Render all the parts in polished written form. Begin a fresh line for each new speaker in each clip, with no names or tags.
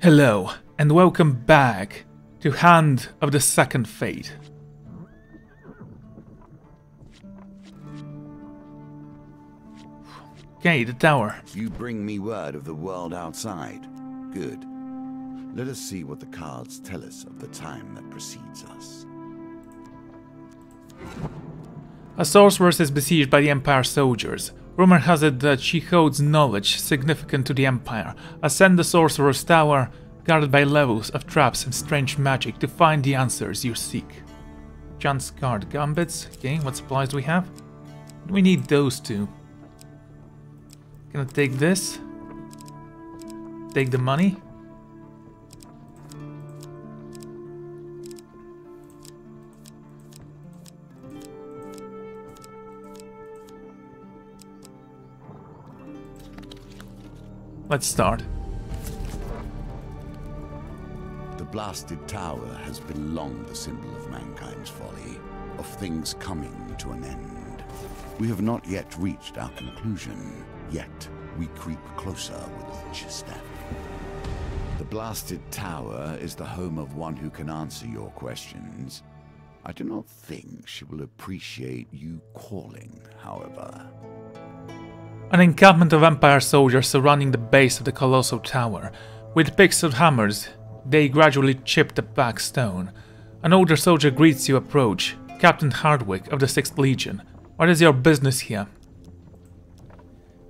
Hello, and welcome back to Hand of the Second Fate. Okay, the tower.
You bring me word of the world outside. Good. Let us see what the cards tell us of the time that precedes us.
A sorceress is besieged by the Empire soldiers. Rumor has it that she holds knowledge significant to the Empire. Ascend the sorcerer's tower, guarded by levels of traps and strange magic to find the answers you seek. Chance card gambits. Okay, what supplies do we have? We need those two. Gonna take this. Take the money. Let's start.
The blasted tower has been long the symbol of mankind's folly, of things coming to an end. We have not yet reached our conclusion, yet we creep closer with each step. The blasted tower is the home of one who can answer your questions. I do not think she will appreciate you calling, however.
An encampment of Empire soldiers surrounding the base of the colossal tower. With picks and hammers, they gradually chip the back stone. An older soldier greets you approach. Captain Hardwick of the 6th Legion. What is your business here?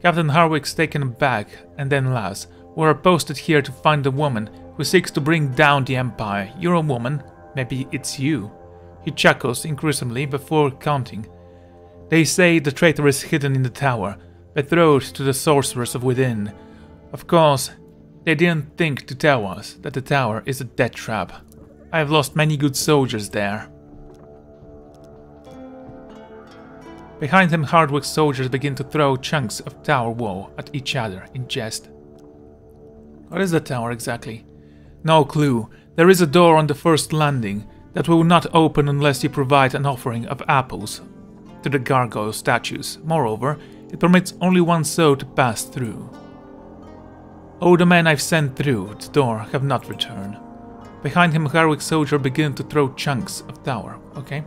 Captain Hardwick's taken aback and then laughs. We are posted here to find a woman who seeks to bring down the Empire. You're a woman. Maybe it's you. He chuckles increasingly before counting. They say the traitor is hidden in the tower, betrothed to the sorceress of within. Of course, they didn't think to tell us that the tower is a death trap. I have lost many good soldiers there. Behind him, Hardwick's soldiers begin to throw chunks of tower wall at each other in jest. What is the tower exactly? No clue. There is a door on the first landing that will not open unless you provide an offering of apples to the gargoyle statues. Moreover, it permits only one soul to pass through. All the men I've sent through the door have not returned. Behind him, Hardwick's soldiers begin to throw chunks of tower. Okay.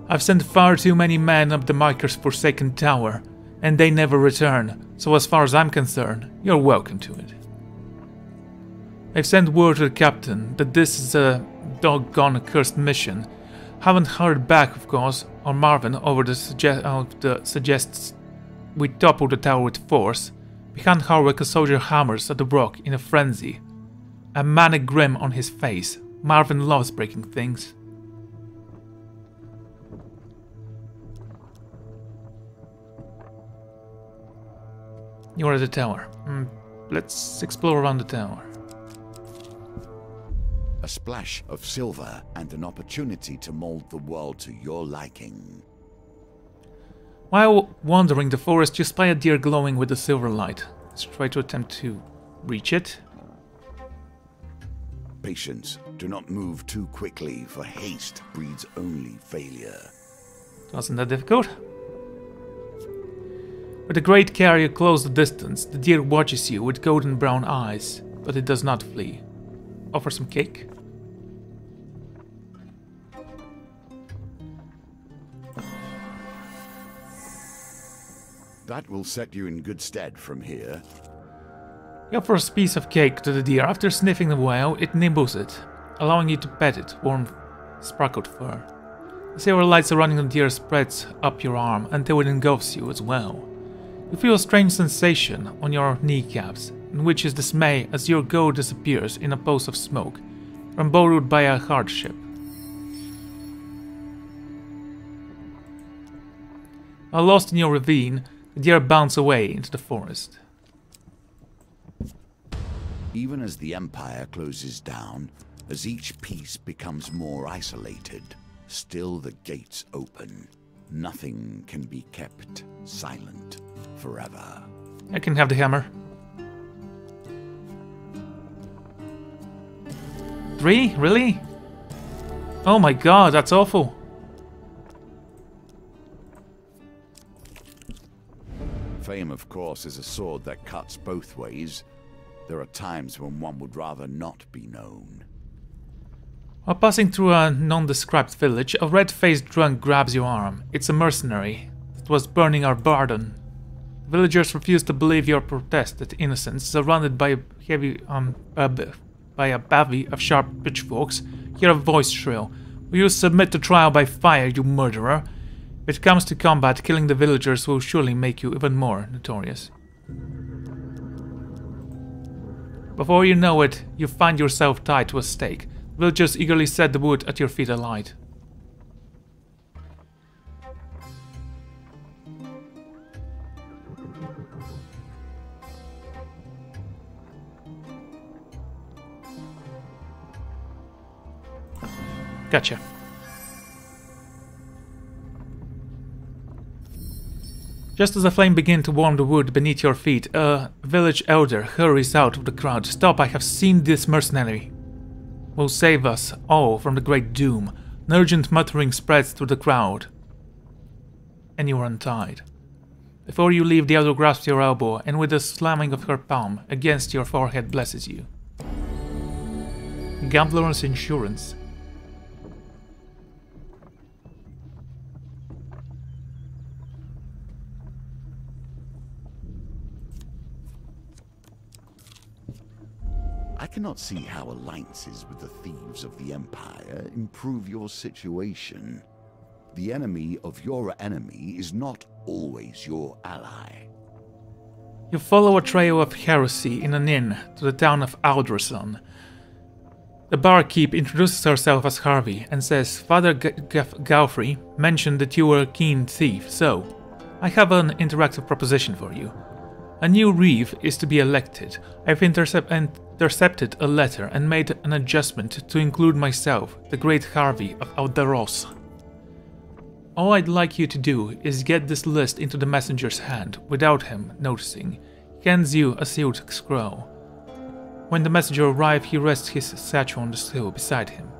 I've sent far too many men up the Miker's forsaken tower, and they never return, so as far as I'm concerned, you're welcome to it. I've sent word to the captain that this is a doggone accursed mission. Haven't heard back, of course, on Marvin over the suggests we topple the tower with force. Behind Hardwick, a soldier hammers at the rock in a frenzy. A manic grin on his face. Marvin loves breaking things. You're at the tower. Let's explore around the tower.
A splash of silver and an opportunity to mold the world to your liking.
While wandering the forest, you spy a deer glowing with a silver light. Let's try to attempt to reach it.
Patience. Do not move too quickly, for haste breeds only failure.
Wasn't that difficult? With a great care you close the distance. The deer watches you with golden brown eyes, but it does not flee. Offer some cake?
That will set you in good stead from here.
You offer a piece of cake to the deer. After sniffing the well, it nibbles it, allowing you to pet its warm, speckled fur. The silver light surrounding the deer spreads up your arm until it engulfs you as well. You feel a strange sensation on your kneecaps, in which is dismay as your goal disappears in a pulse of smoke, emboldened by a hardship. While lost in your ravine, the deer bounce away into the forest.
Even as the Empire closes down, as each piece becomes more isolated, still the gates open. Nothing can be kept silent forever.
I can have the hammer. 3? Really? Oh my god, that's awful.
Fame, of course, is a sword that cuts both ways. There are times when one would rather not be known.
While passing through a nondescript village, a red-faced drunk grabs your arm. It's a mercenary that was burning our barden. Villagers refuse to believe your protested innocence. Surrounded by a bevy of sharp pitchforks, hear a voice shrill. Will you submit to trial by fire, you murderer? If it comes to combat, killing the villagers will surely make you even more notorious. Before you know it, you find yourself tied to a stake. Villagers eagerly set the wood at your feet alight. Gotcha. Just as the flame begins to warm the wood beneath your feet, a village elder hurries out of the crowd. Stop, I have seen this mercenary. Will save us all from the great doom. An urgent muttering spreads through the crowd. And you are untied. Before you leave, the elder grasps your elbow and with a slamming of her palm against your forehead blesses you. Gambler's insurance.
I cannot see how alliances with the thieves of the Empire improve your situation. The enemy of your enemy is not always your ally.
You follow a trail of heresy in an inn to the town of Alderson. The barkeep introduces herself as Harvey and says, Father Gaufrey mentioned that you were a keen thief, so I have an interactive proposition for you. A new reeve is to be elected. I've intercepted a letter and made an adjustment to include myself, the great Harvey of Alderos. All I'd like you to do is get this list into the messenger's hand without him noticing. He hands you a sealed scroll. When the messenger arrives, he rests his satchel on the sill beside him.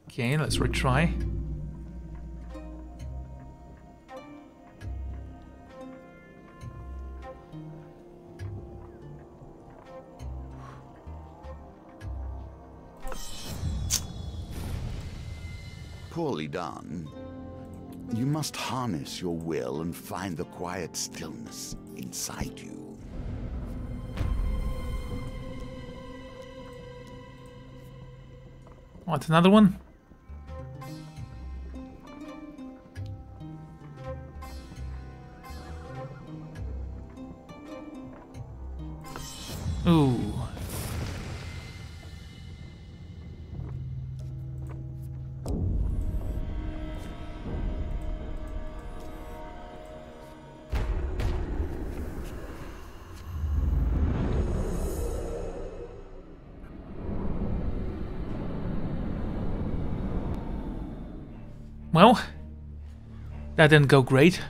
Okay, let's retry.
Poorly done. You must harness your will and find the quiet stillness inside you.
Want another one? Ooh. Well, that didn't go great.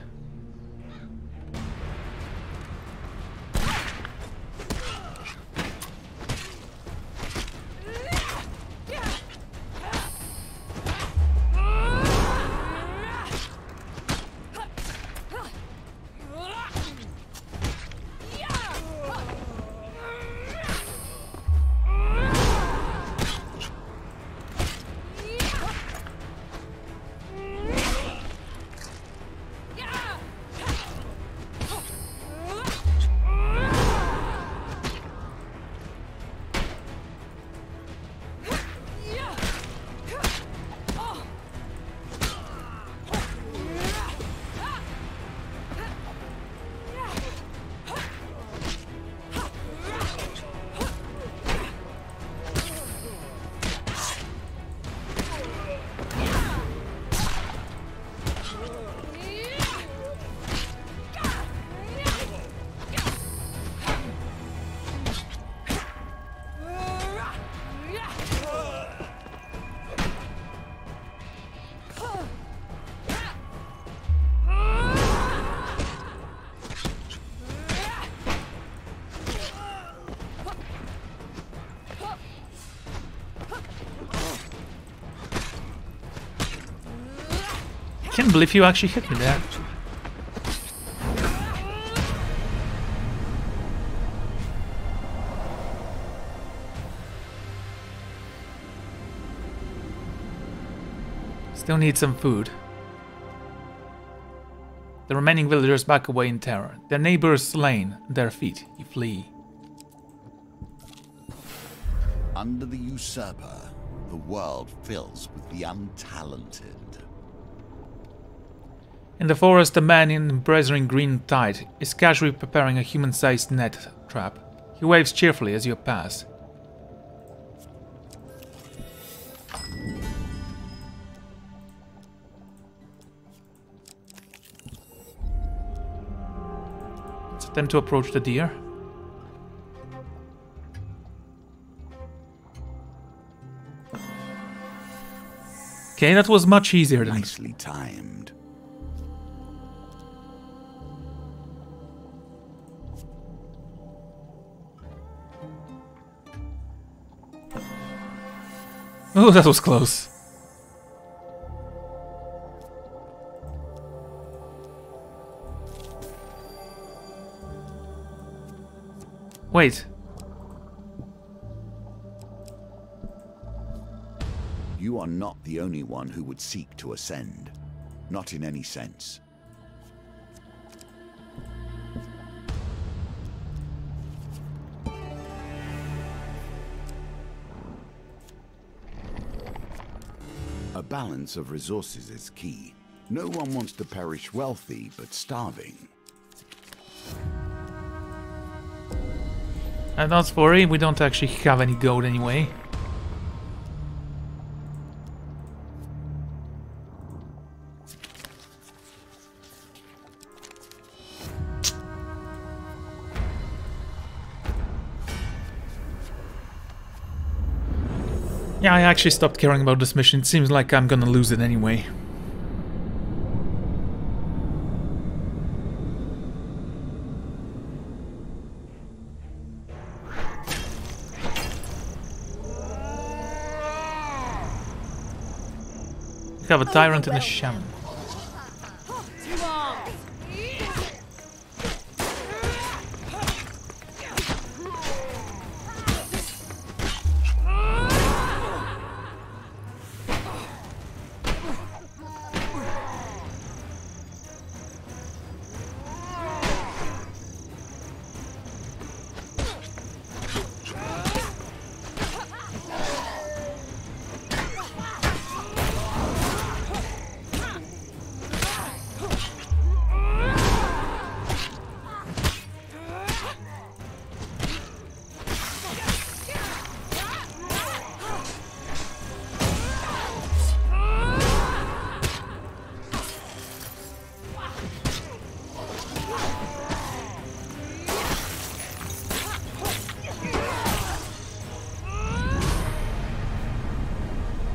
Can't believe you actually hit me there. Still need some food. The remaining villagers back away in terror. Their neighbors slain at their feet. You flee.
Under the usurper, the world fills with the untalented.
In the forest, a man in brazen green tide is casually preparing a human-sized net trap. He waves cheerfully as you pass. Let's attempt to approach the deer. Okay, that was much easier than...
Nicely timed.
Oh, that was close. Wait.
You are not the only one who would seek to ascend. Not in any sense. A balance of resources is key. No one wants to perish wealthy, but starving.
And not worry, we don't actually have any gold anyway. Yeah, I actually stopped caring about this mission. It seems like I'm gonna lose it anyway. We have a tyrant and a shaman.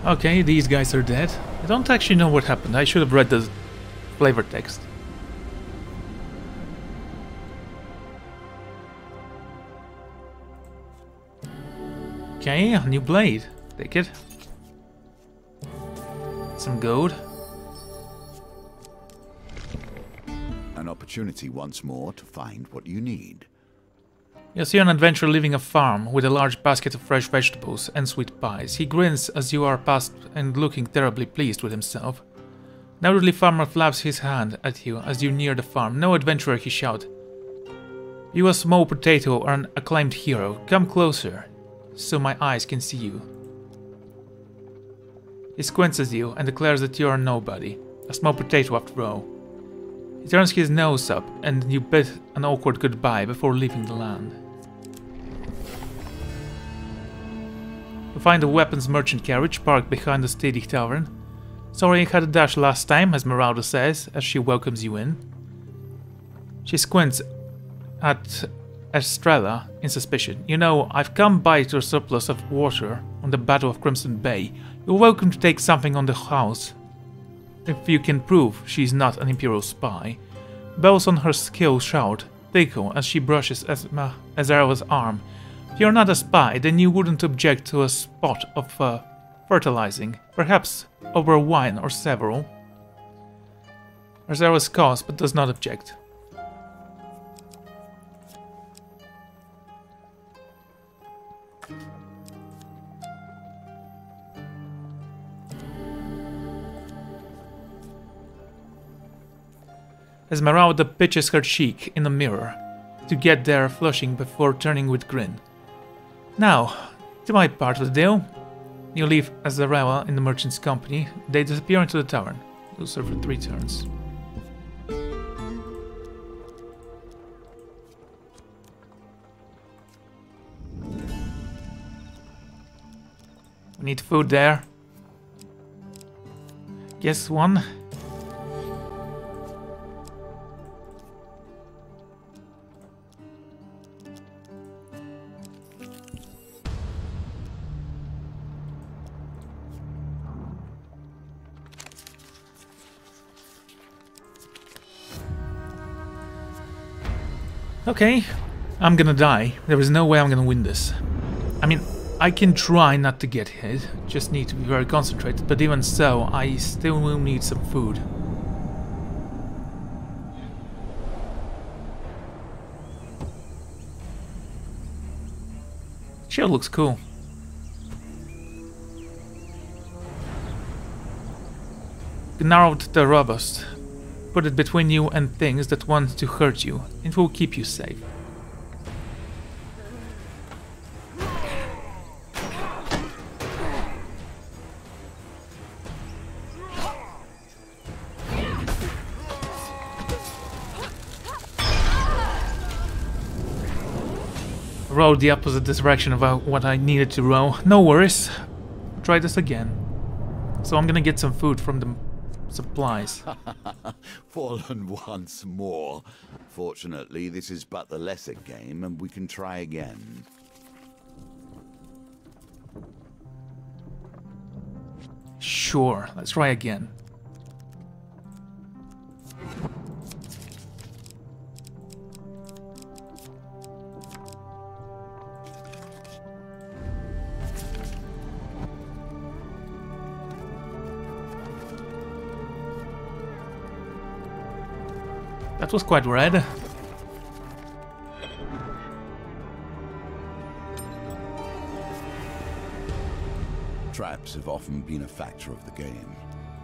Okay, these guys are dead. I don't actually know what happened. I should have read the flavor text. Okay, a new blade. Take it. Some gold.
An opportunity once more to find what you need.
You see an adventurer leaving a farm with a large basket of fresh vegetables and sweet pies. He grins as you are past and looking terribly pleased with himself. An elderly farmer flaps his hand at you as you near the farm. No adventurer, he shouts. You, a small potato, are an acclaimed hero. Come closer, so my eyes can see you. He squints at you and declares that you are nobody. A small potato after all. He turns his nose up and you bid an awkward goodbye before leaving the land. You find a weapons merchant carriage parked behind the Stedig Tavern. Sorry you had a dash last time, Esmeralda says, as she welcomes you in. She squints at Estrella in suspicion. You know, I've come by your surplus of water on the Battle of Crimson Bay. You're welcome to take something on the house, if you can prove she's not an Imperial spy. Bells on her skill shout, tickle as she brushes Azara's arm. If you're not a spy, then you wouldn't object to a spot of fertilizing, perhaps over a wine or several. Arzaros coughs but does not object. Esmeralda pitches her cheek in the mirror to get there flushing before turning with grin. Now, to my part of the deal. You leave Azarawa in the merchant's company. They disappear into the tavern. You'll serve for 3 turns. We need food there. Guess one. Okay, I'm gonna die. There is no way I'm gonna win this. I mean, I can try not to get hit, just need to be very concentrated, but even so, I still will need some food. Shield looks cool. Narrowed the robust. Put it between you and things that want to hurt you. It will keep you safe. Rode the opposite direction of what I needed to row. No worries. Try this again. So I'm gonna get some food from the supplies.
Fallen once more. Fortunately, this is but the lesser game, and we can try again.
Sure, let's try again. That was quite red.
Traps have often been a factor of the game,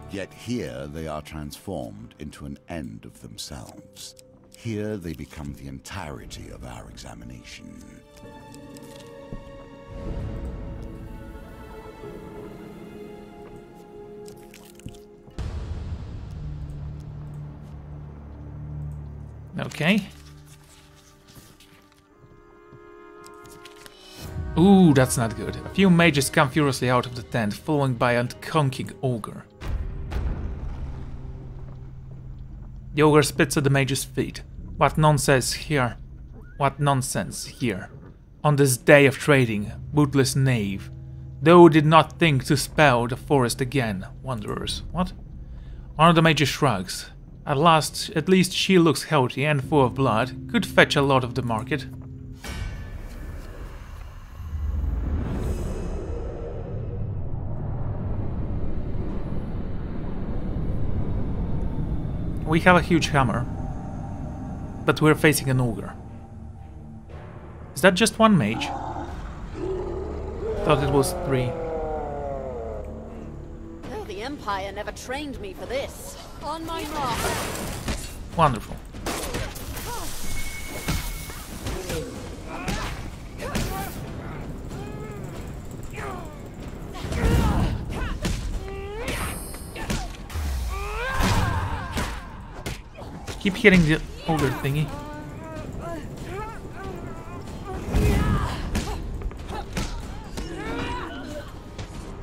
yet here they are transformed into an end of themselves. Here they become the entirety of our examination.
Okay. Ooh, that's not good. A few mages come furiously out of the tent, followed by a conking ogre. The ogre spits at the mage's feet. What nonsense here. What nonsense here. On this day of trading, bootless knave. Thou did not think to spell the forest again, wanderers. What? One of the mages shrugs. At least she looks healthy and full of blood. Could fetch a lot of the market. We have a huge hammer, but we're facing an ogre. Is that just one mage? Thought it was 3.
Oh, the Empire never trained me for this. On my mark.
Wonderful. Keep hitting the ogre thingy.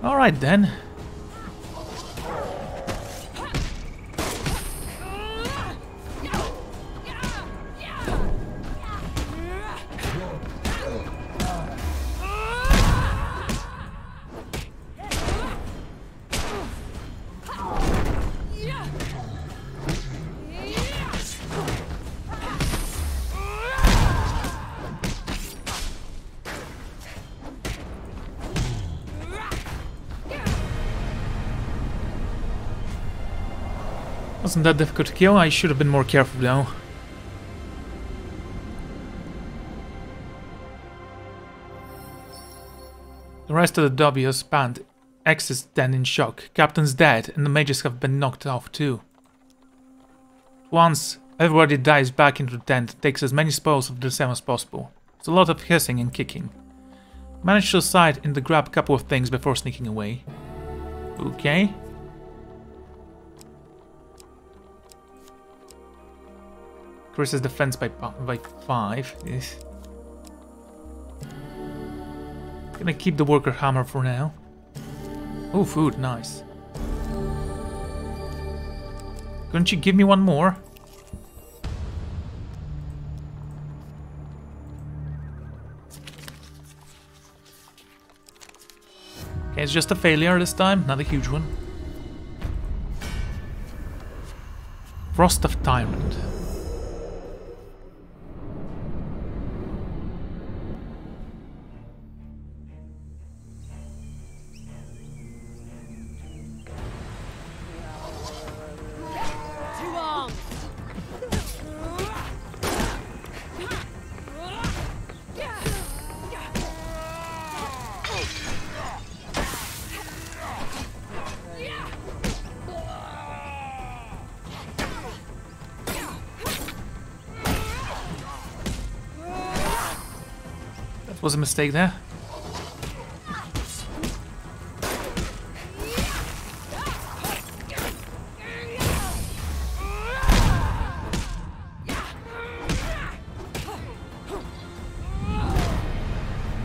Alright then. Wasn't that difficult to kill? I should have been more careful though. The rest of the W's band exits then in shock. Captain's dead and the mages have been knocked off too. Once everybody dives back into the tent and takes as many spoils of the same as possible. It's a lot of hissing and kicking. Managed to side and grab a couple of things before sneaking away. Okay. Increases defense by 5. Yes. Gonna keep the worker hammer for now. Oh, food, nice. Couldn't you give me one more? Okay, it's just a failure this time, not a huge one. Frost of Tyrant. Was a mistake there.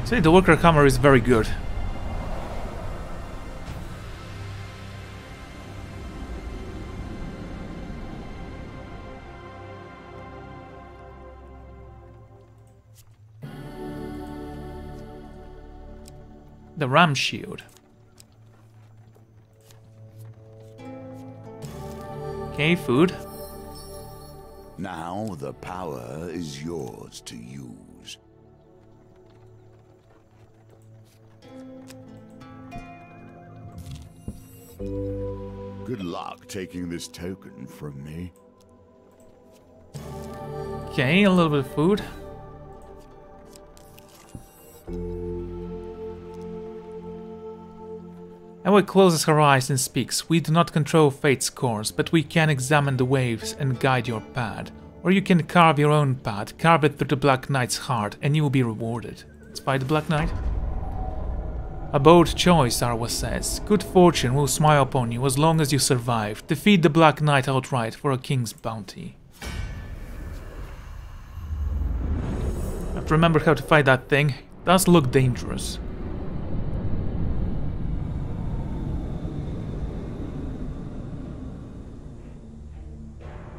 See, the worker hammer is very good. The ram shield. Okay, food.
Now the power is yours to use. Good luck taking this token from me.
Okay, a little bit of food. Ewe closes her eyes and speaks. We do not control fate's course, but we can examine the waves and guide your path. Or you can carve your own path, carve it through the Black Knight's heart, and you will be rewarded. Let's fight the Black Knight. A bold choice, Arwa says. Good fortune will smile upon you as long as you survive. Defeat the Black Knight outright for a king's bounty. I have to remember how to fight that thing. It does look dangerous.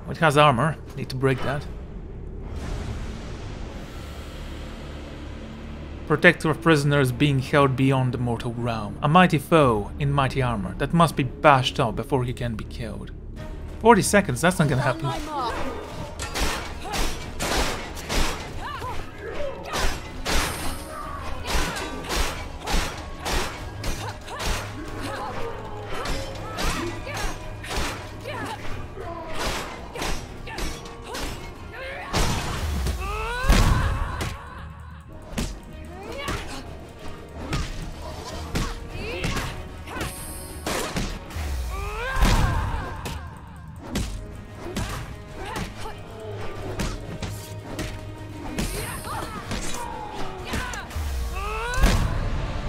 It has armor. Need to break that. Protector of prisoners being held beyond the mortal realm. A mighty foe in mighty armor that must be bashed up before he can be killed. 40 seconds, that's not gonna happen.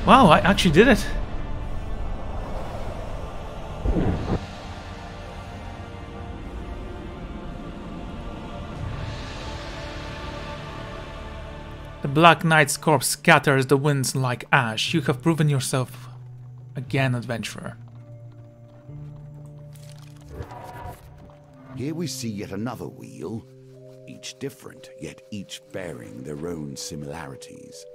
Wow, I actually did it. The Black Knight's corpse scatters the winds like ash. You have proven yourself again, adventurer.
Here we see yet another wheel, each different, yet each bearing their own similarities.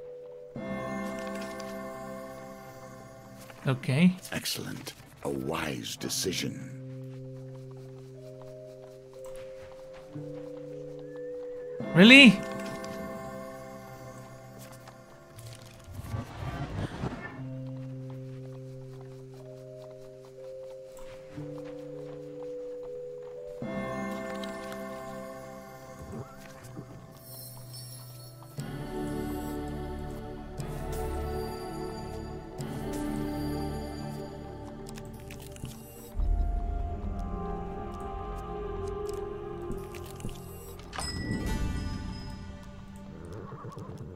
Okay.
Excellent. A wise decision.
Really?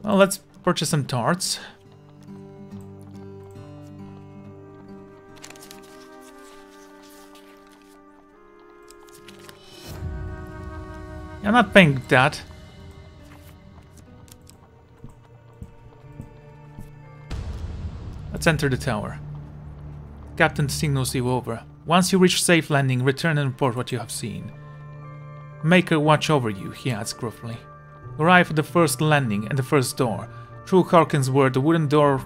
Well, let's purchase some tarts. I'm not paying that. Let's enter the tower. Captain signals you over. Once you reach safe landing, return and report what you have seen. Make her watch over you, he adds gruffly. Arrive at the first landing and the first door. Through Harkin's word, the wooden door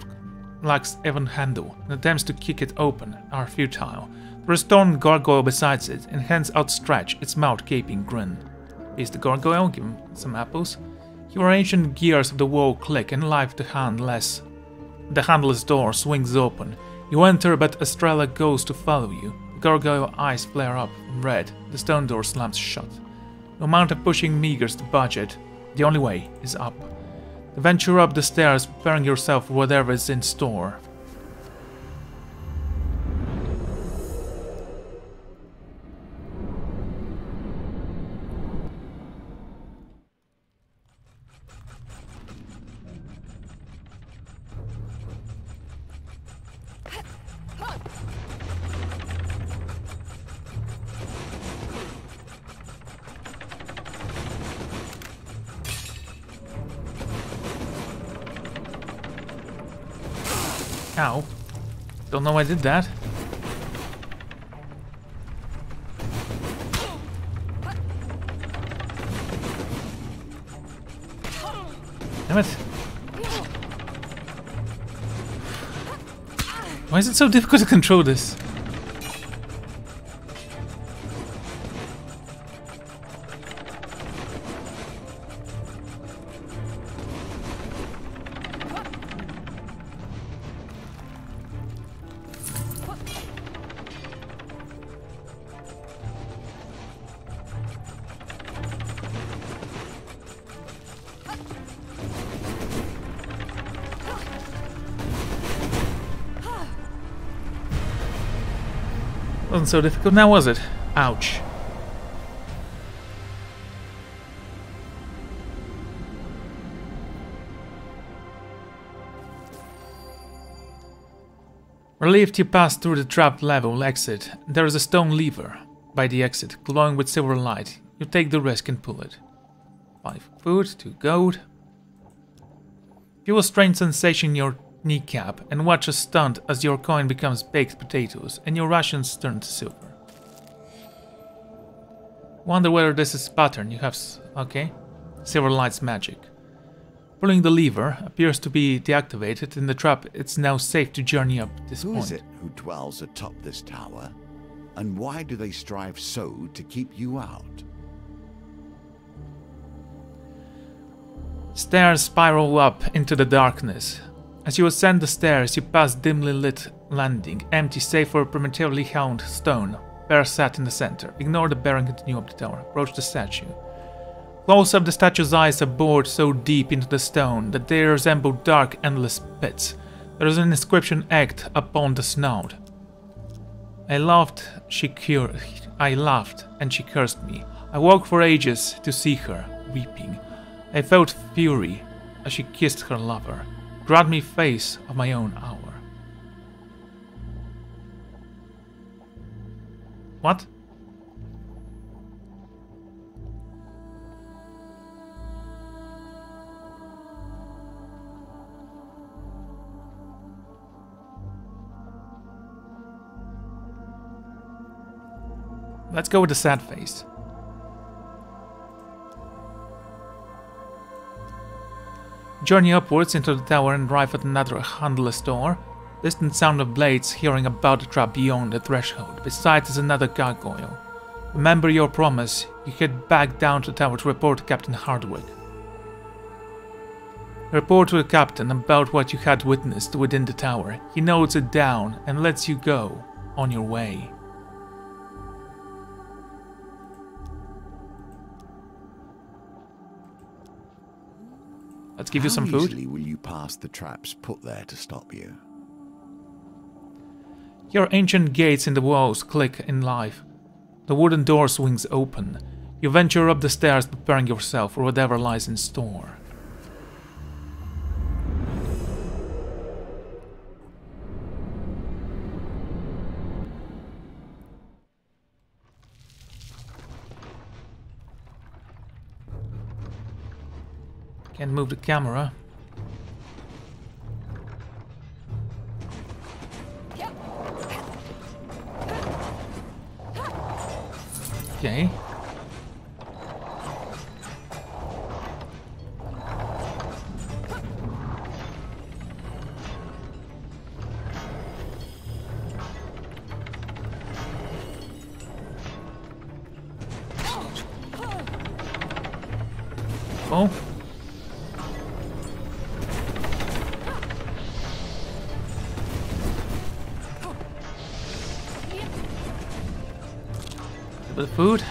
lacks even handle, and attempts to kick it open are futile. There is a stone gargoyle beside it, and hands outstretched, its mouth gaping grin. Is the gargoyle? Give him some apples. Your ancient gears of the wall click and lift the handless. The handless door swings open. You enter, but Estrella goes to follow you. The gargoyle eyes flare up red. The stone door slams shut. No amount of pushing meagers the budget. The only way is up. Venture up the stairs, preparing yourself for whatever is in store. Ow. Don't know I did that. Damn it. Why is it so difficult to control this? Wasn't so difficult now, was it? Ouch. Relieved you pass through the trapped level exit. There is a stone lever by the exit, glowing with silver light. You take the risk and pull it. 5 food, 2 gold. Feel a strange sensation in your kneecap and watch a stunt as your coin becomes baked potatoes and your rations turn to silver. Wonder whether this is pattern you have. Okay. Silver light's magic. Pulling the lever appears to be deactivated. In the trap, it's now safe to journey up this point.
Who is it who dwells atop this tower? And why do they strive so to keep you out?
Stairs spiral up into the darkness. As you ascend the stairs, you pass dimly lit landing, empty save for a prematurely hewn stone. Bear sat in the center. Ignore the bear and continue up the tower. Approach the statue. Close up, the statue's eyes are bored so deep into the stone that they resemble dark, endless pits. There is an inscription etched upon the snout. I laughed and she cursed me. I walked for ages to see her, weeping. I felt fury as she kissed her lover. Grant me face of my own hour. What? Let's go with the sad face. Journey upwards into the tower and arrive at another handless door. Distant sound of blades hearing about the trap beyond the threshold. Beside is another gargoyle. Remember your promise. You head back down to the tower to report to Captain Hardwick. Report to the captain about what you had witnessed within the tower. He notes it down and lets you go on your way. Let's give you some food.
How easily will you pass the traps put there to stop you?
Your ancient gates in the walls click in life. The wooden door swings open. You venture up the stairs, preparing yourself for whatever lies in store. Can't move the camera. Okay. Oh. A bit of food.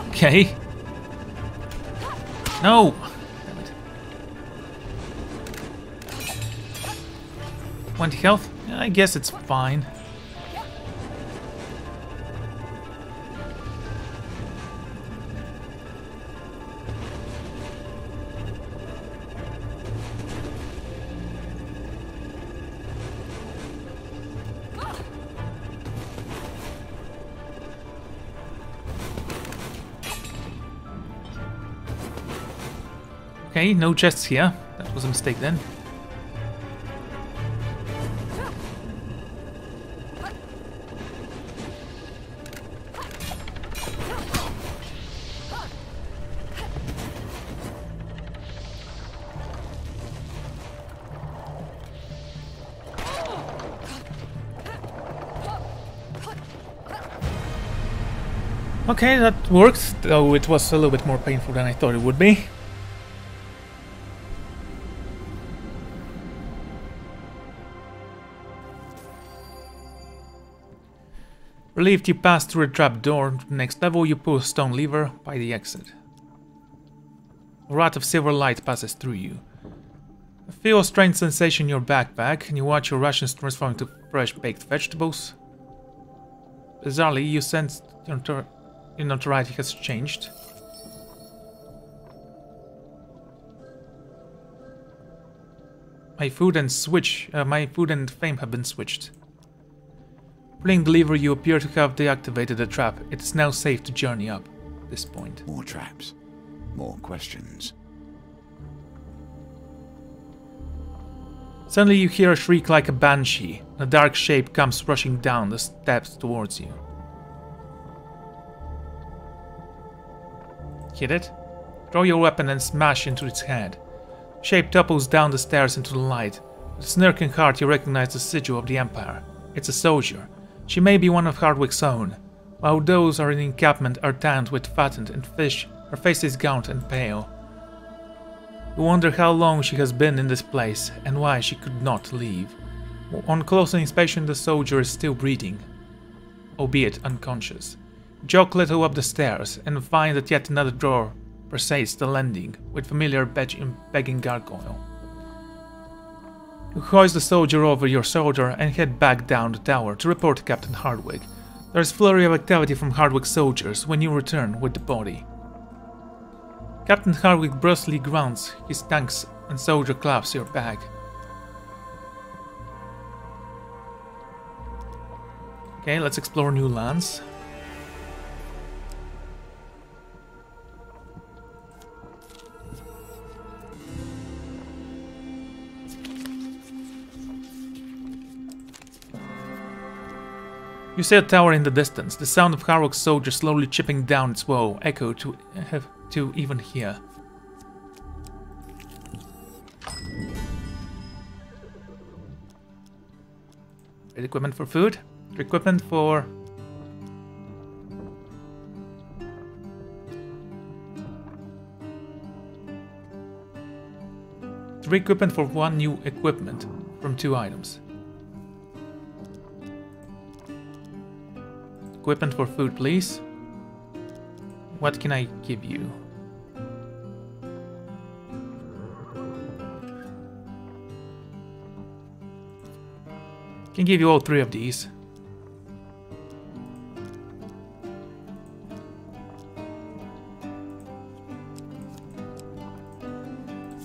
Okay. No! Damn it. 20 health? I guess it's fine. Okay, no chests here. That was a mistake then. Okay, that worked, though it was a little bit more painful than I thought it would be. Relieved you pass through a trap door. Next level you pull a stone lever by the exit. A rat of silver light passes through you. Feel a strange sensation in your backpack and you watch your rations transform into fresh baked vegetables. Bizarrely, you sense your notoriety has changed. My food and fame have been switched. Pulling the lever, you appear to have deactivated the trap. It is now safe to journey up at this point.
More traps. More questions.
Suddenly you hear a shriek like a banshee. A dark shape comes rushing down the steps towards you. Hit it? Throw your weapon and smash into its head. The shape topples down the stairs into the light. With a smirking heart you recognize the sigil of the Empire. It's a soldier. She may be one of Hardwick's own. While those are in encampment are tanned with fattened and fish, her face is gaunt and pale. You wonder how long she has been in this place and why she could not leave. On closer inspection the soldier is still breathing, albeit unconscious. Jog little up the stairs and find that yet another door precedes the landing, with familiar begging gargoyle. You hoist the soldier over your shoulder and head back down the tower to report to Captain Hardwick. There is flurry of activity from Hardwick's soldiers when you return with the body. Captain Hardwick brusquely grunts, his thanks, and soldier claps your bag. Okay, let's explore new lands. You see a tower in the distance. The sound of Hardwick's soldiers slowly chipping down its wall echo to even hear. Trade equipment for food. Trade equipment for... Trade equipment for 1 new equipment from 2 items. Equipment for food, please. What can I give you? Can give you all 3 of these.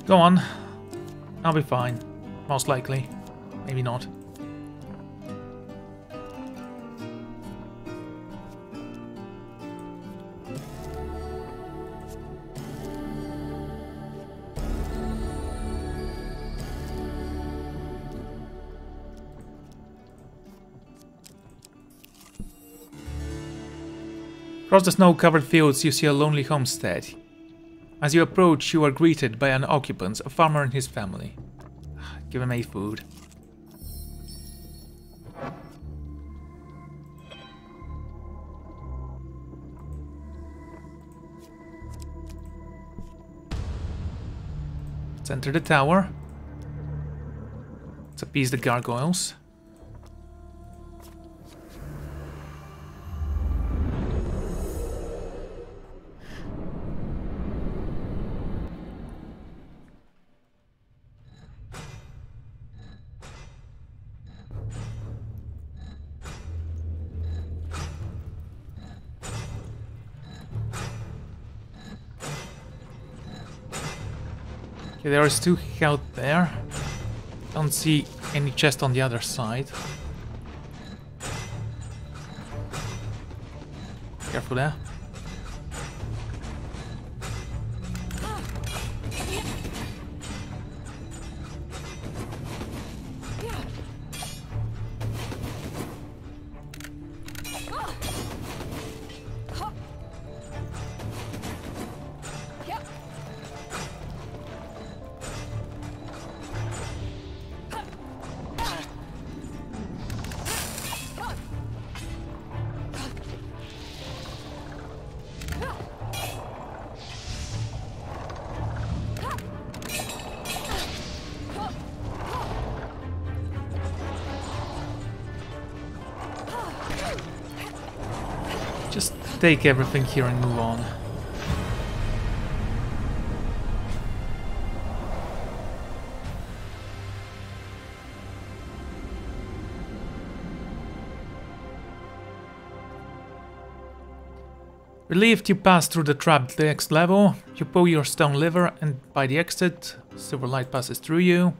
Go on. I'll be fine. Most likely. Maybe not. Across the snow-covered fields you see a lonely homestead. As you approach, you are greeted by an occupant, a farmer and his family. Give him a food. Let's enter the tower. Let's appease the gargoyles. Okay, there is 2 out there. Don't see any chest on the other side. Careful there. Just take everything here and move on. Relieved, you pass through the trap to the next level. You pull your stone lever and by the exit, silver light passes through you.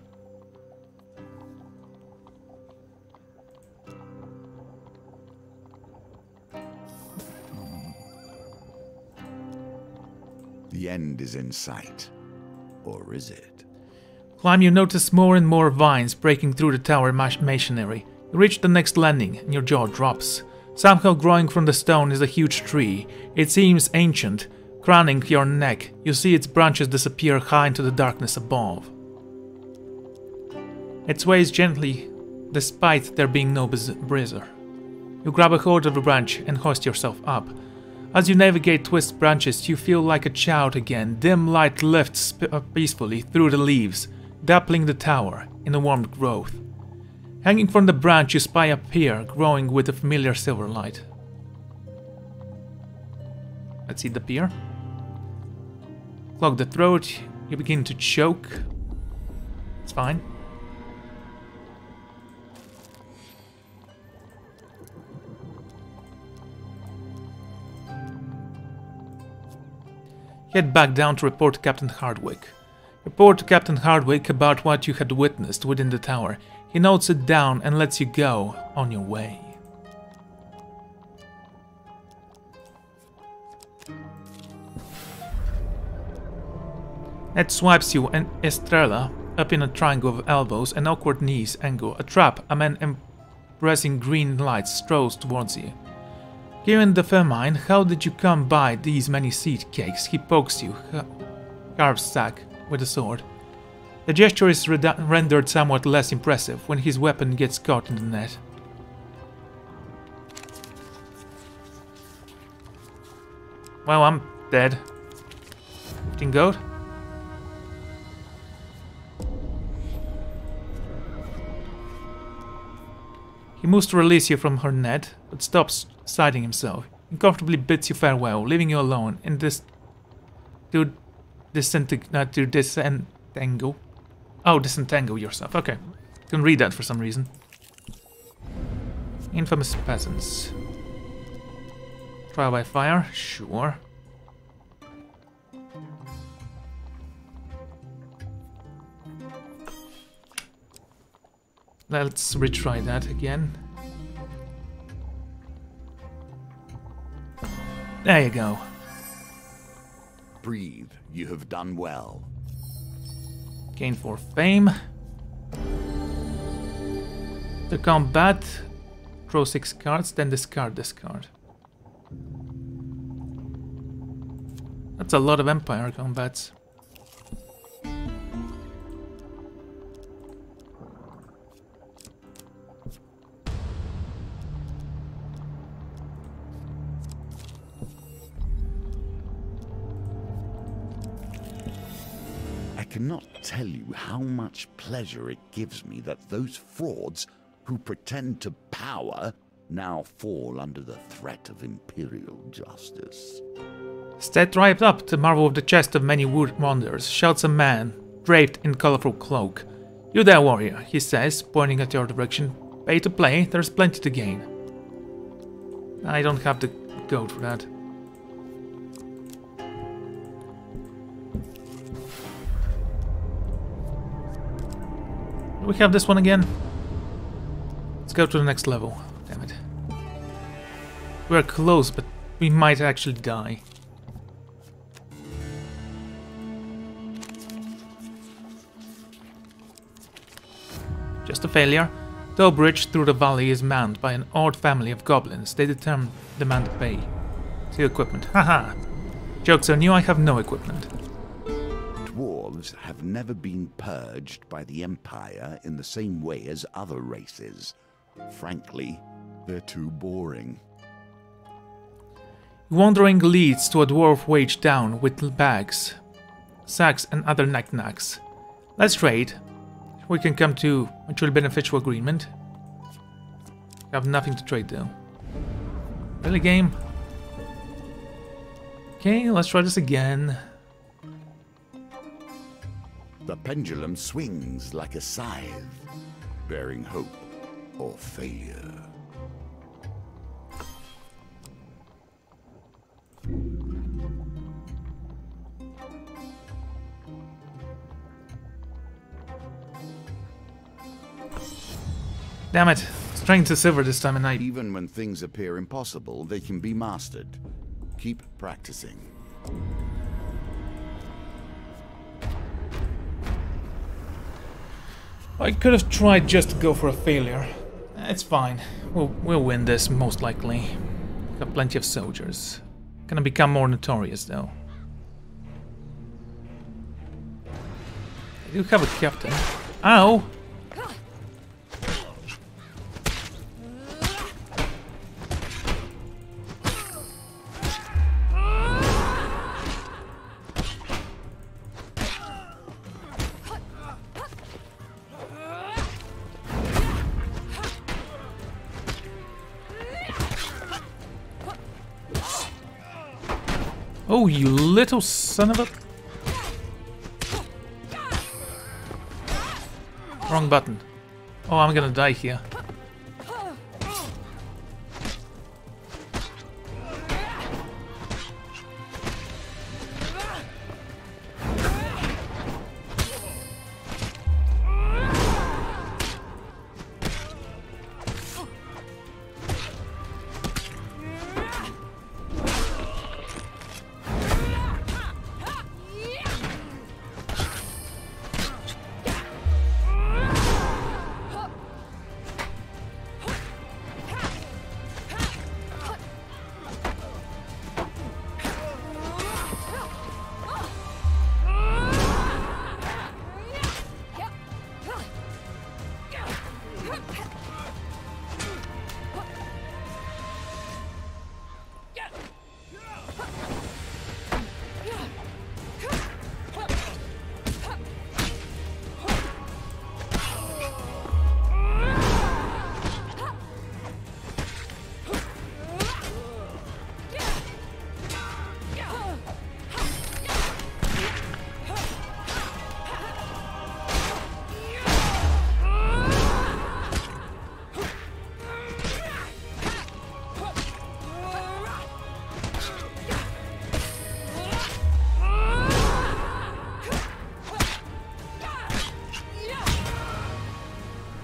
The end is in sight. Or is it?
Climb, you notice more and more vines breaking through the tower masonry. You reach the next landing and your jaw drops. Somehow growing from the stone is a huge tree. It seems ancient. Crowning your neck, you see its branches disappear high into the darkness above. It sways gently, despite there being no breezer. You grab a hold of a branch and hoist yourself up. As you navigate twist branches, you feel like a child again. Dim light lifts peacefully through the leaves, dappling the tower in a warm growth. Hanging from the branch, you spy a pier growing with a familiar silver light. Let's see the pier. Clog the throat, you begin to choke. It's fine. Head back down to report to Captain Hardwick. Report to Captain Hardwick about what you had witnessed within the tower. He notes it down and lets you go on your way. Ned swipes you and Estrella up in a triangle of elbows and awkward knees angle. A trap, a man embracing green lights strolls towards you. Given the famine, how did you come by these many seed cakes? He pokes you, carves sack with a sword. The gesture is rendered somewhat less impressive when his weapon gets caught in the net. Well, I'm dead. 15 gold? He moves to release you from her net, but stops siding himself. He comfortably bids you farewell, leaving you alone in this... to disentangle. Oh, disentangle yourself. Okay. Couldn't read that for some reason. Infamous peasants. Trial by fire? Sure. Let's retry that again. There you go.
Breathe, you have done well.
Gain 4 fame. The combat. Draw 6 cards, then discard this card. That's a lot of Empire combats.
I cannot tell you how much pleasure it gives me that those frauds who pretend to power now fall under the threat of Imperial justice.
Stead right up, the marvel of the chest of many wonders, shouts a man, draped in colorful cloak. You there, warrior, he says, pointing at your direction. Pay to play, there's plenty to gain. I don't have the gold for that. Do we have this one again? Let's go to the next level. Damn it. We're close, but we might actually die. Just a failure. The bridge through the valley is manned by an odd family of goblins. They demand pay. See equipment. Haha. Jokes on you, I have no equipment.
Dwarves have never been purged by the Empire in the same way as other races. Frankly, they're too boring.
Wandering leads to a dwarf wage down with bags, sacks and other knickknacks. Let's trade. We can come to a mutually beneficial agreement. I have nothing to trade though. Really, game? Okay, let's try this again.
The pendulum swings like a scythe, bearing hope or failure.
Damn it, strength to silver this time of night.
Even when things appear impossible, they can be mastered. Keep practicing.
I could have tried just to go for a failure. It's fine. We'll win this, most likely. Got plenty of soldiers. Gonna become more notorious, though. I do have a captain. Ow! Oh, you little son of a... Wrong button. Oh, I'm gonna die here.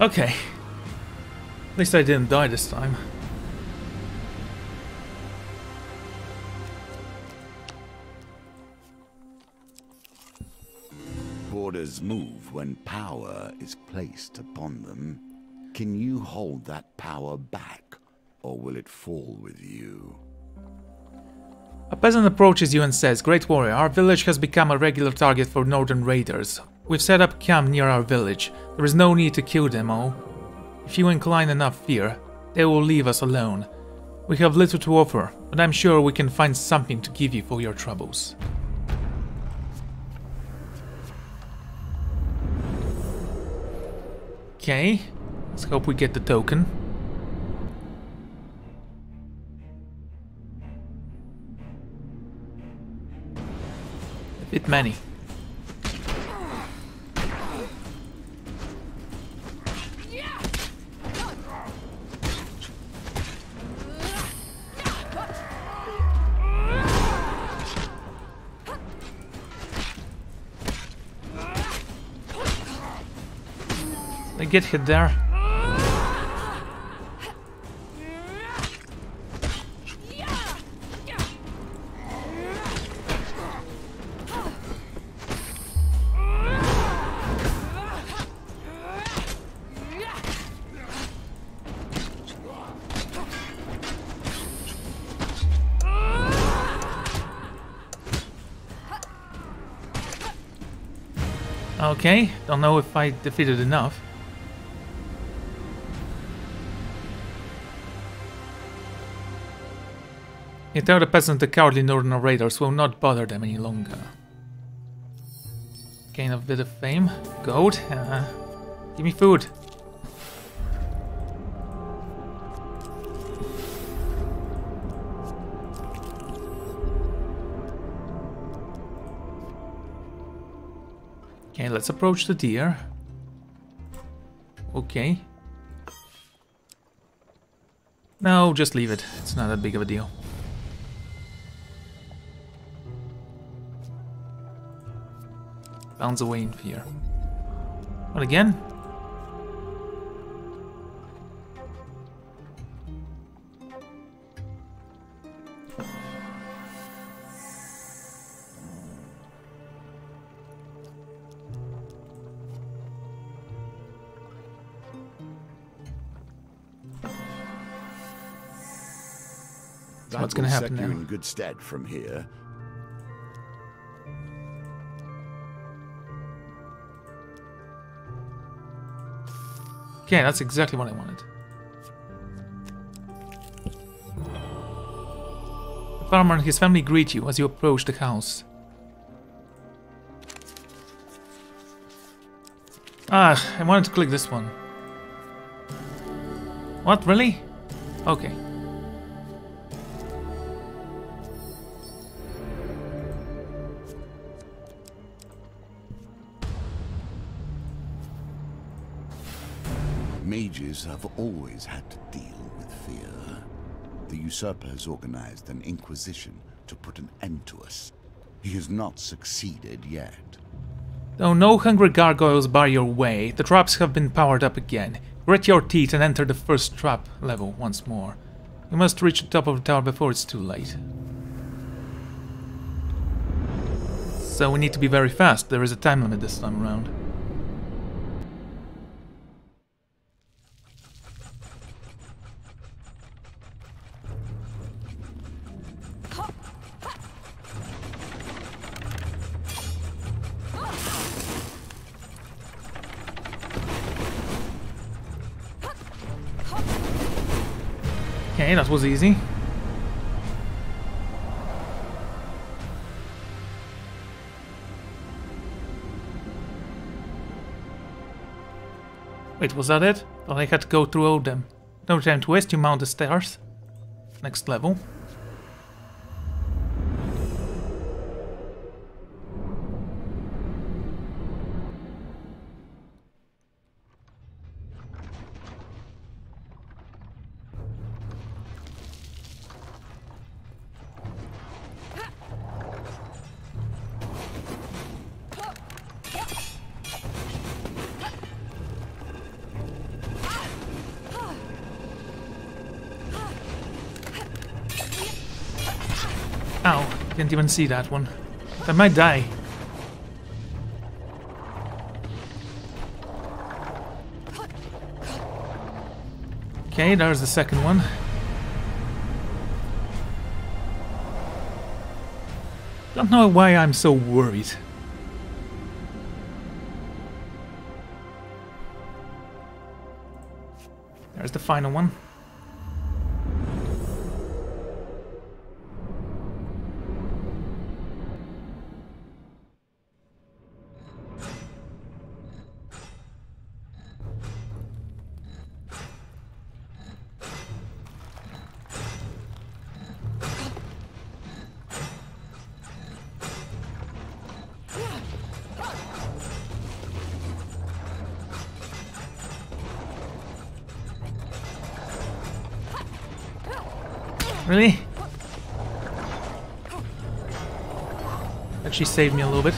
Okay. At least I didn't die this time.
Borders move when power is placed upon them. Can you hold that power back, or will it fall with you?
A peasant approaches you and says, "Great warrior, our village has become a regular target for northern raiders. We've set up camp near our village. There is no need to kill them all. If you incline enough fear, they will leave us alone. We have little to offer, but I'm sure we can find something to give you for your troubles." Okay, let's hope we get the token. A bit many. They get hit there. Okay, don't know if I defeated enough. You tell the peasant the cowardly northern raiders will not bother them any longer. Gain a bit of fame. Gold. Give me food. Okay, let's approach the deer. Okay. No, just leave it. It's not that big of a deal. Bounds away in fear. But again? What's going to happen now?
Set you in good stead from here.
Okay, that's exactly what I wanted. The farmer and his family greet you as you approach the house. Ah, I wanted to click this one. What, really? Okay.
Mages have always had to deal with fear. The usurper has organized an inquisition to put an end to us. He has not succeeded yet.
Though no hungry gargoyles bar your way, the traps have been powered up again. Grit your teeth and enter the first trap level once more. You must reach the top of the tower before it's too late. So we need to be very fast. There is a time limit this time around. Okay, that was easy. Wait, was that it? Thought I had to go through all of them. No time to waste, you mount the stairs. Next level. Can't even see that one. I might die. Okay, there's the second one. Don't know why I'm so worried. There's the final one. Really? Actually saved me a little bit.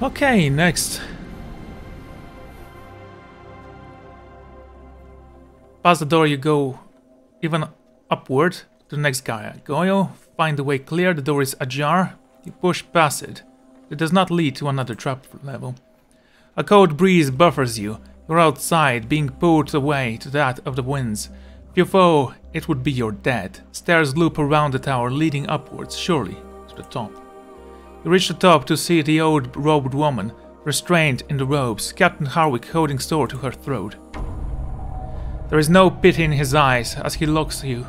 Okay, next. Past the door you go even upward to the next gargoyle. Find the way clear, the door is ajar. You push past it. It does not lead to another trap level. A cold breeze buffers you. You're outside, being pulled away to that of the winds. If you fall, it would be your death. Stairs loop around the tower, leading upwards, surely, to the top. You reach the top to see the old robed woman, restrained in the robes, Captain Harwick holding sword to her throat. There is no pity in his eyes as he looks at you.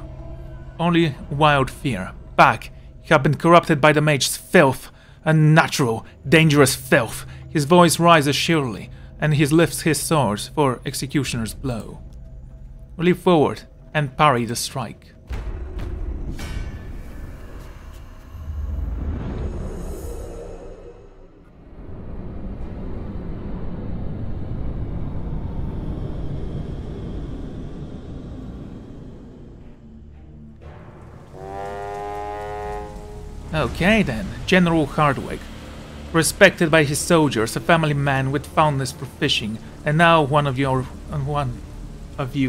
Only wild fear. Back, you have been corrupted by the mage's filth. Unnatural, dangerous filth. His voice rises surely, and he lifts his sword for executioner's blow. Leap forward and parry the strike. Okay then, General Hardwick. Respected by his soldiers, a family man with fondness for fishing, and now one of you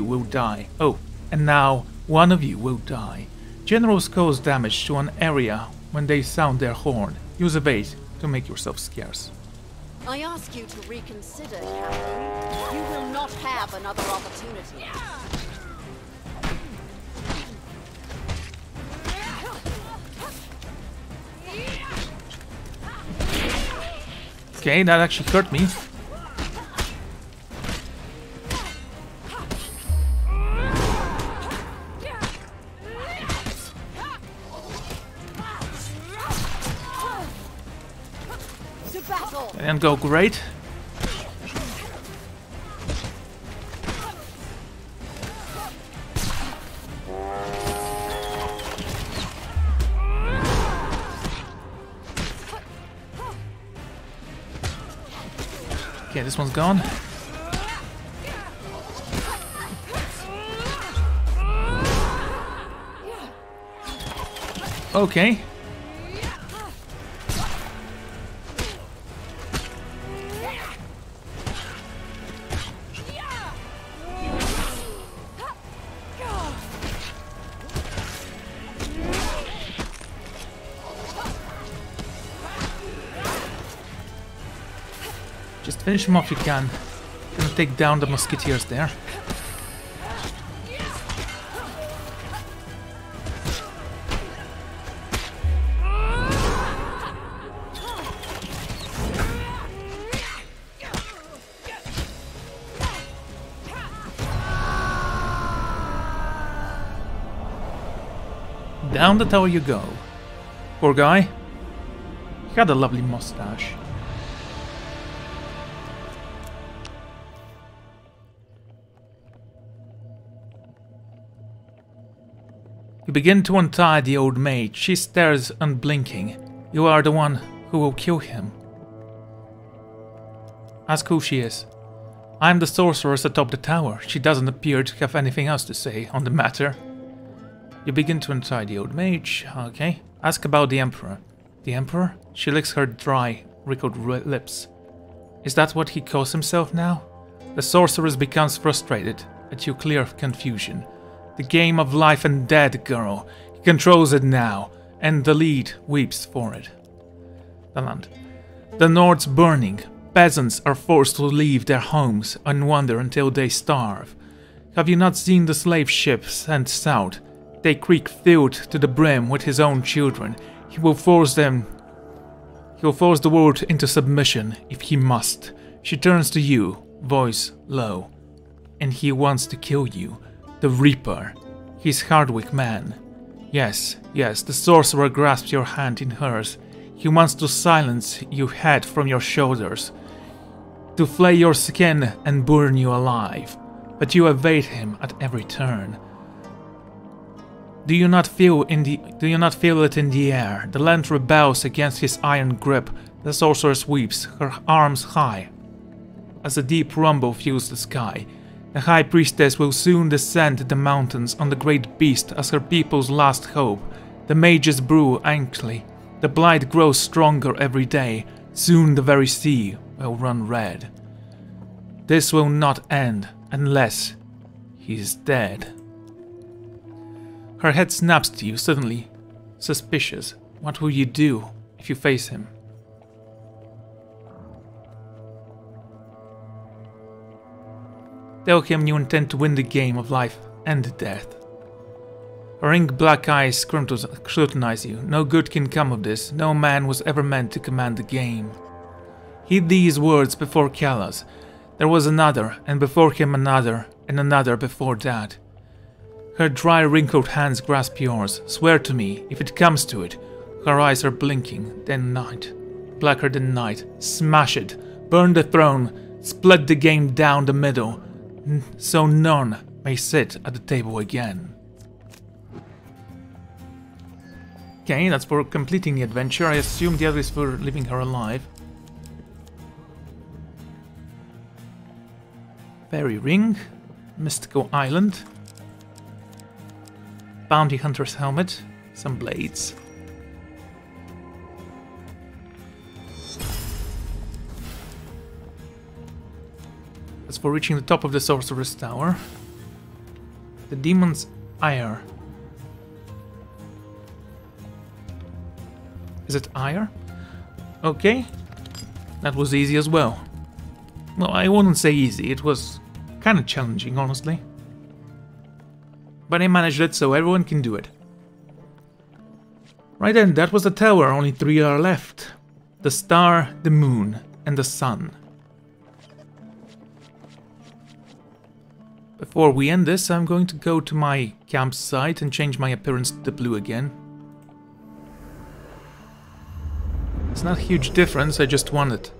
will die. Oh, and now one of you will die. Generals cause damage to an area when they sound their horn. Use evade to make yourself scarce.
I ask you to reconsider, Captain. You will not have another opportunity.
Okay, that actually hurt me. That didn't go great. Okay, this one's gone. Okay. Just finish him off if you can. Gonna take down the musketeers there. Down the tower you go. Poor guy. He had a lovely mustache. You begin to untie the old maid. She stares unblinking. You are the one who will kill him. Ask who she is. I am the sorceress atop the tower. She doesn't appear to have anything else to say on the matter. You begin to untie the old mage. Okay. Ask about the Emperor. The Emperor? She licks her dry, wrinkled lips. Is that what he calls himself now? The sorceress becomes frustrated. at your clear confusion. The game of life and death, girl. He controls it now, and the lead weeps for it. The land. The North's burning. Peasants are forced to leave their homes and wander until they starve. Have you not seen the slave ships sent south? They creek filled to the brim with his own children. He will force the world into submission if he must. She turns to you, voice low. And he wants to kill you. The Reaper. He's Hardwick man. Yes, the sorcerer grasps your hand in hers. He wants to silence your head from your shoulders. To flay your skin and burn you alive. But you evade him at every turn. Do you not feel it in the air? The land rebels against his iron grip. The sorceress weeps, her arms high, as a deep rumble fills the sky. The high priestess will soon descend the mountains on the great beast as her people's last hope. The mages brew anxiously. The blight grows stronger every day. Soon the very sea will run red. This will not end unless he is dead. Her head snaps to you suddenly, suspicious. What will you do if you face him? Tell him you intend to win the game of life and death. Her ink black eyes scrutinize you. No good can come of this. No man was ever meant to command the game. Heed these words before Callas. There was another, and before him another, and another before that. Her dry, wrinkled hands grasp yours. Swear to me, if it comes to it. Her eyes are blinking. Then night. Blacker than night. Smash it. Burn the throne. Split the game down the middle. So none may sit at the table again. Okay, that's for completing the adventure. I assume the other is for leaving her alive. Fairy Ring. Mystical Island. Bounty Hunter's Helmet. Some blades. As for reaching the top of the Sorcerer's Tower. The Demon's Ire. Is it Ire? Okay. That was easy as well. Well, I wouldn't say easy, it was kind of challenging, honestly. But I managed it, so everyone can do it. Right then, that was the tower, only 3 are left. The star, the moon, and the sun. Before we end this, I'm going to go to my campsite and change my appearance to blue again. It's not a huge difference, I just want it.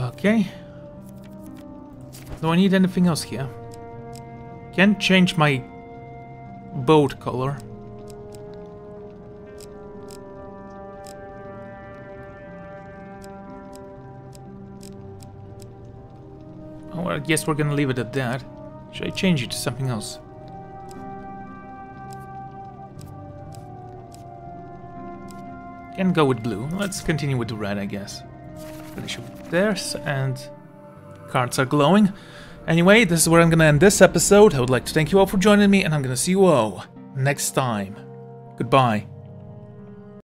Okay. Do I need anything else here? Can't change my boat color. Oh, I guess we're gonna leave it at that. Should I change it to something else? Can go with blue. Let's continue with the red, I guess. Finish with theirs, and cards are glowing. Anyway, this is where I'm gonna end this episode. I would like to thank you all for joining me, and I'm gonna see you all next time. Goodbye.